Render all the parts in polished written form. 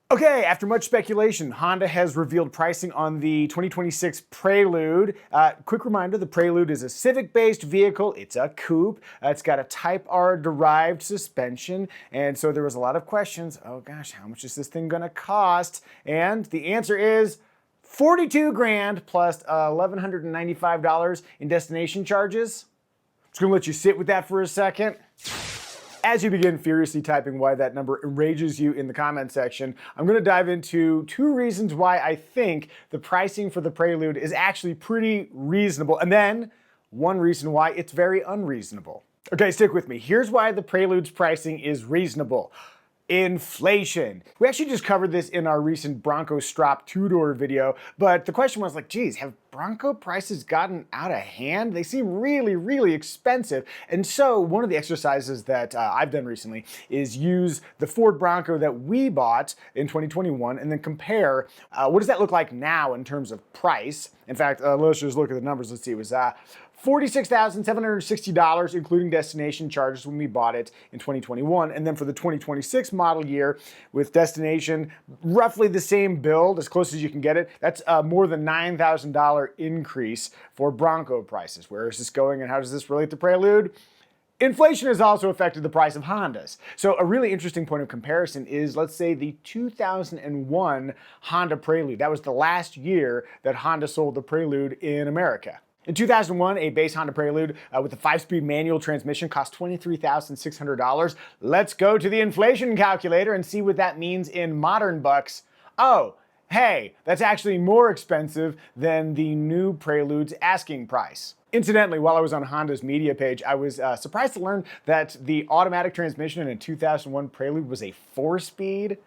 Okay, after much speculation, Honda has revealed pricing on the 2026 Prelude. Quick reminder, the Prelude is a Civic-based vehicle. It's a coupe. It's got a Type R derived suspension. And so there was a lot of questions. Oh gosh, how much is this thing gonna cost? And the answer is 42 grand plus $1,195 in destination charges. I'm just gonna let you sit with that for a second. As you begin furiously typing why that number enrages you in the comment section, I'm going to dive into two reasons why I think the pricing for the Prelude is actually pretty reasonable, and then one reason why it's very unreasonable. Okay, stick with me. Here's why the Prelude's pricing is reasonable. Inflation. We actually just covered this in our recent Bronco Strop two-door video, but the question was like, geez, have Bronco prices gotten out of hand? They seem really, really expensive. And so one of the exercises that I've done recently is use the Ford Bronco that we bought in 2021 and then compare what does that look like now in terms of price. In fact, let's just look at the numbers. Let's see, it was $46,760, including destination charges when we bought it in 2021. And then for the 2026 model year with destination, roughly the same build, as close as you can get it, that's more than $9,000 increase for Bronco prices. Where is this going and how does this relate to Prelude? Inflation has also affected the price of Hondas. So a really interesting point of comparison is, let's say, the 2001 Honda Prelude. That was the last year that Honda sold the Prelude in America. In 2001, a base Honda Prelude with a 5-speed manual transmission cost $23,600. Let's go to the inflation calculator and see what that means in modern bucks. Oh, hey, that's actually more expensive than the new Prelude's asking price. Incidentally, while I was on Honda's media page, I was surprised to learn that the automatic transmission in a 2001 Prelude was a 4-speed.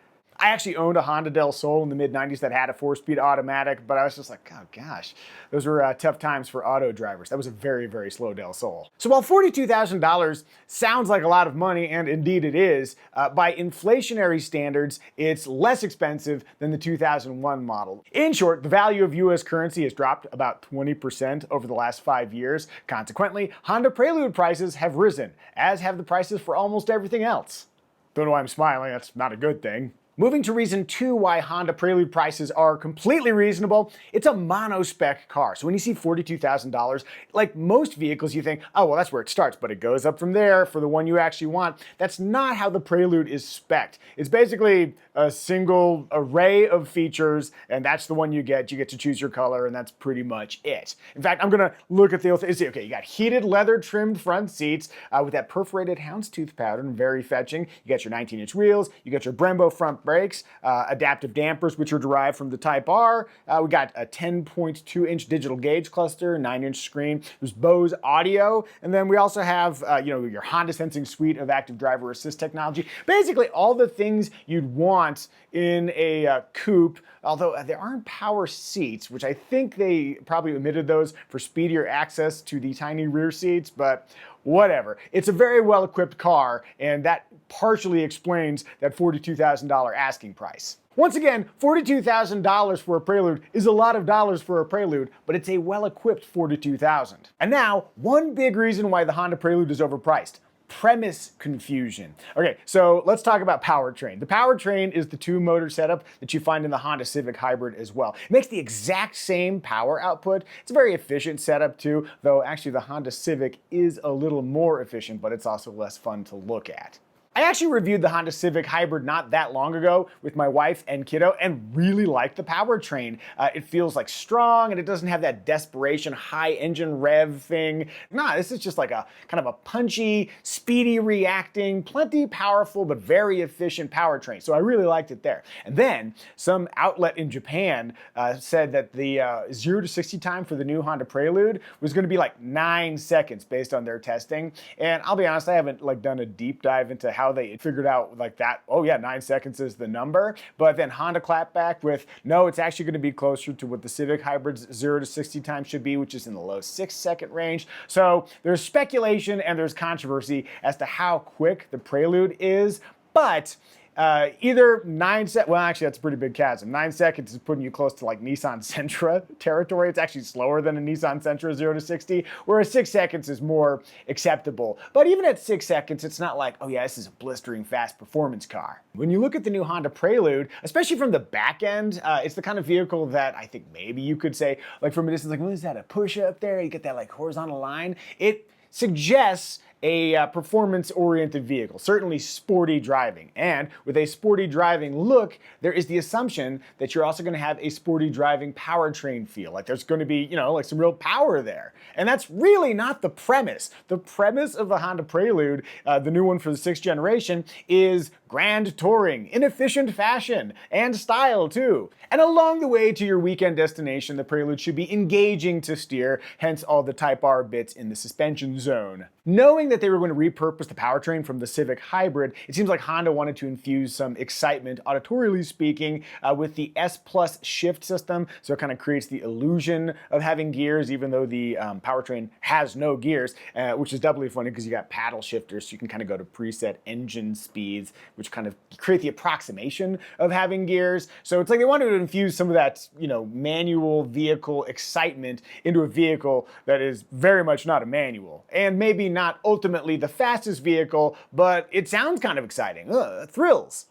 I actually owned a Honda Del Sol in the mid-90s that had a 4-speed automatic, but I was just like, oh gosh, those were tough times for auto drivers. That was a very, very slow Del Sol. So while $42,000 sounds like a lot of money, and indeed it is, by inflationary standards, it's less expensive than the 2001 model. In short, the value of US currency has dropped about 20% over the last 5 years. Consequently, Honda Prelude prices have risen, as have the prices for almost everything else. Don't know why I'm smiling, that's not a good thing. Moving to reason 2 why Honda Prelude prices are completely reasonable, it's a mono-spec car. So when you see $42,000, like most vehicles, you think, oh, well, that's where it starts, but it goes up from there for the one you actually want. That's not how the Prelude is spec'd. It's basically a single array of features, and that's the one you get. You get to choose your color, and that's pretty much it. In fact, I'm gonna look at the, okay, you got heated leather-trimmed front seats with that perforated houndstooth pattern, very fetching. You got your 19-inch wheels, you got your Brembo front brakes, adaptive dampers, which are derived from the Type R. We got a 10.2-inch digital gauge cluster, 9-inch screen. There's Bose audio, and then we also have your Honda Sensing suite of active driver assist technology. Basically, all the things you'd want in a coupe, although there aren't power seats, which I think they probably omitted those for speedier access to the tiny rear seats, but whatever. It's a very well-equipped car, and that partially explains that $42,000 asking price. Once again, $42,000 for a Prelude is a lot of dollars for a Prelude, but it's a well-equipped $42,000. And now, one big reason why the Honda Prelude is overpriced. Premise confusion. Okay, so let's talk about powertrain. The powertrain is the 2-motor setup that you find in the Honda Civic Hybrid as well. It makes the exact same power output. It's a very efficient setup too, though actually the Honda Civic is a little more efficient, but it's also less fun to look at. I actually reviewed the Honda Civic Hybrid not that long ago with my wife and kiddo and really liked the powertrain. It feels like strong and it doesn't have that desperation high engine rev thing. Nah, this is just like a kind of a punchy, speedy reacting, plenty powerful but very efficient powertrain. So I really liked it there. And then some outlet in Japan said that the 0 to 60 time for the new Honda Prelude was going to be like 9 seconds based on their testing. And I'll be honest, I haven't done a deep dive into how they figured out that, oh yeah, 9 seconds is the number. But then Honda clapped back with, no, it's actually going to be closer to what the Civic Hybrid's 0 to 60 time should be, which is in the low 6-second range. So there's speculation and there's controversy as to how quick the Prelude is. But Either well, actually, that's a pretty big chasm. 9 seconds is putting you close to like Nissan Sentra territory. It's actually slower than a Nissan Sentra 0 to 60, whereas 6 seconds is more acceptable. But even at 6 seconds, it's not like, oh yeah, this is a blistering fast performance car. When you look at the new Honda Prelude, especially from the back end, it's the kind of vehicle that I think maybe you could say, like from a distance, like, well, is that a Porsche up there? You get that like horizontal line. It suggests a performance-oriented vehicle, certainly sporty driving. And with a sporty driving look, there is the assumption that you're also going to have a sporty driving powertrain feel. Like there's going to be, like some real power there. And that's really not the premise. The premise of the Honda Prelude, the new one for the 6th generation, is grand touring in efficient fashion and style too. And along the way to your weekend destination, the Prelude should be engaging to steer, hence all the Type R bits in the suspension zone. Knowing that they were going to repurpose the powertrain from the Civic Hybrid, it seems like Honda wanted to infuse some excitement, auditorially speaking, with the S Plus shift system. So it kind of creates the illusion of having gears, even though the powertrain has no gears, which is doubly funny because you got paddle shifters, so you can kind of go to preset engine speeds, which kind of create the approximation of having gears. So it's like they wanted to infuse some of that, manual vehicle excitement into a vehicle that is very much not a manual, and maybe not ultimately the fastest vehicle, but it sounds kind of exciting. Thrills.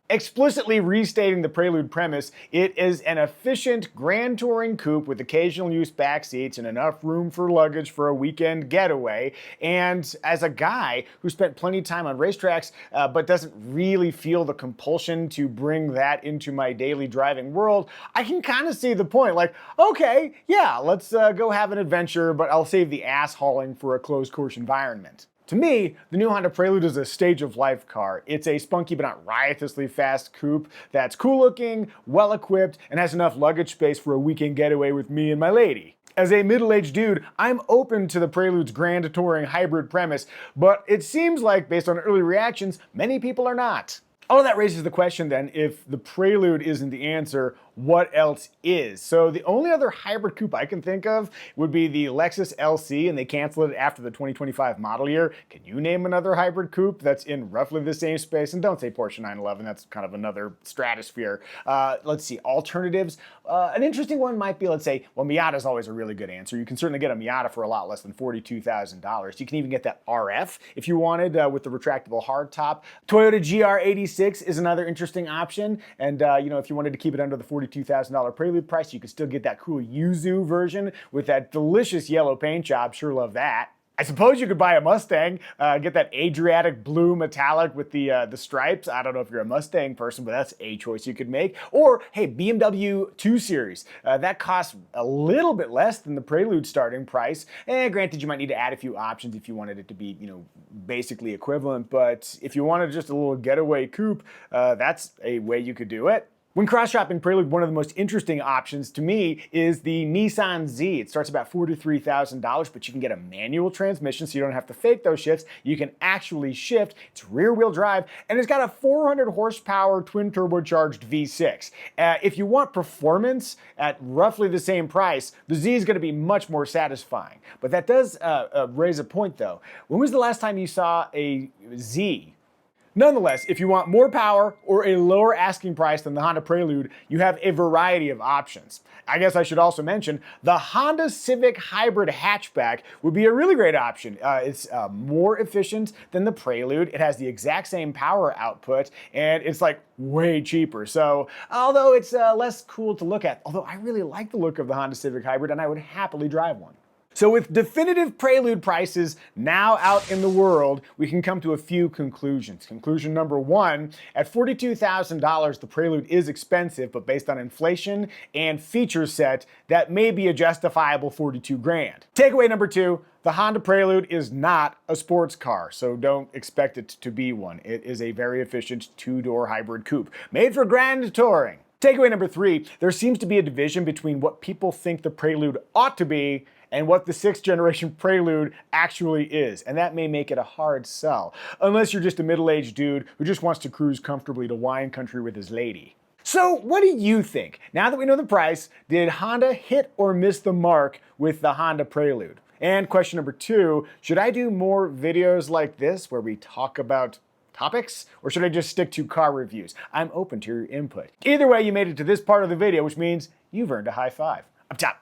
Explicitly restating the Prelude premise, it is an efficient grand touring coupe with occasional use back seats and enough room for luggage for a weekend getaway. And as a guy who spent plenty of time on racetracks but doesn't really feel the compulsion to bring that into my daily driving world, I can kind of see the point. Like, okay, yeah, let's go have an adventure, but I'll save the ass hauling for a closed course environment. To me, the new Honda Prelude is a stage-of-life car. It's a spunky but not riotously fast coupe that's cool-looking, well-equipped, and has enough luggage space for a weekend getaway with me and my lady. As a middle-aged dude, I'm open to the Prelude's grand touring hybrid premise, but it seems like, based on early reactions, many people are not. All of that raises the question then, if the Prelude isn't the answer, what else is? So the only other hybrid coupe I can think of would be the Lexus LC, and they canceled it after the 2025 model year. Can you name another hybrid coupe that's in roughly the same space? And don't say Porsche 911, that's kind of another stratosphere. Let's see, alternatives. An interesting one might be, let's say, well, Miata's always a really good answer. You can certainly get a Miata for a lot less than $42,000. You can even get that RF if you wanted with the retractable hardtop. Toyota GR86 is another interesting option. And, if you wanted to keep it under the $42,000 Prelude price, you could still get that cool Yuzu version with that delicious yellow paint job. Sure love that. I suppose you could buy a Mustang, get that Adriatic blue metallic with the stripes. I don't know if you're a Mustang person, but that's a choice you could make. Or, hey, BMW 2 Series. That costs a little bit less than the Prelude starting price. Granted, you might need to add a few options if you wanted it to be, basically equivalent. But if you wanted just a little getaway coupe, that's a way you could do it. When cross-shopping Prelude, one of the most interesting options to me is the Nissan Z. It starts about $43,000, but you can get a manual transmission, so you don't have to fake those shifts. You can actually shift. It's rear-wheel drive, and it's got a 400 horsepower twin-turbocharged V6. If you want performance at roughly the same price, the Z is going to be much more satisfying. But that does raise a point, though. When was the last time you saw a Z? Nonetheless, if you want more power or a lower asking price than the Honda Prelude, you have a variety of options. I guess I should also mention the Honda Civic Hybrid hatchback would be a really great option. It's more efficient than the Prelude. It has the exact same power output, and it's like way cheaper. So although it's less cool to look at, although I really like the look of the Honda Civic Hybrid and I would happily drive one. So with definitive Prelude prices now out in the world, we can come to a few conclusions. Conclusion number one, at $42,000, the Prelude is expensive, but based on inflation and feature set, that may be a justifiable 42 grand. Takeaway number two, the Honda Prelude is not a sports car, so don't expect it to be one. It is a very efficient two-door hybrid coupe, made for grand touring. Takeaway number three, there seems to be a division between what people think the Prelude ought to be and what the 6th generation Prelude actually is. And that may make it a hard sell, unless you're just a middle-aged dude who just wants to cruise comfortably to wine country with his lady. So what do you think? Now that we know the price, did Honda hit or miss the mark with the Honda Prelude? And question number two, should I do more videos like this where we talk about topics? Or should I just stick to car reviews? I'm open to your input. Either way, you made it to this part of the video, which means you've earned a high five. Up top.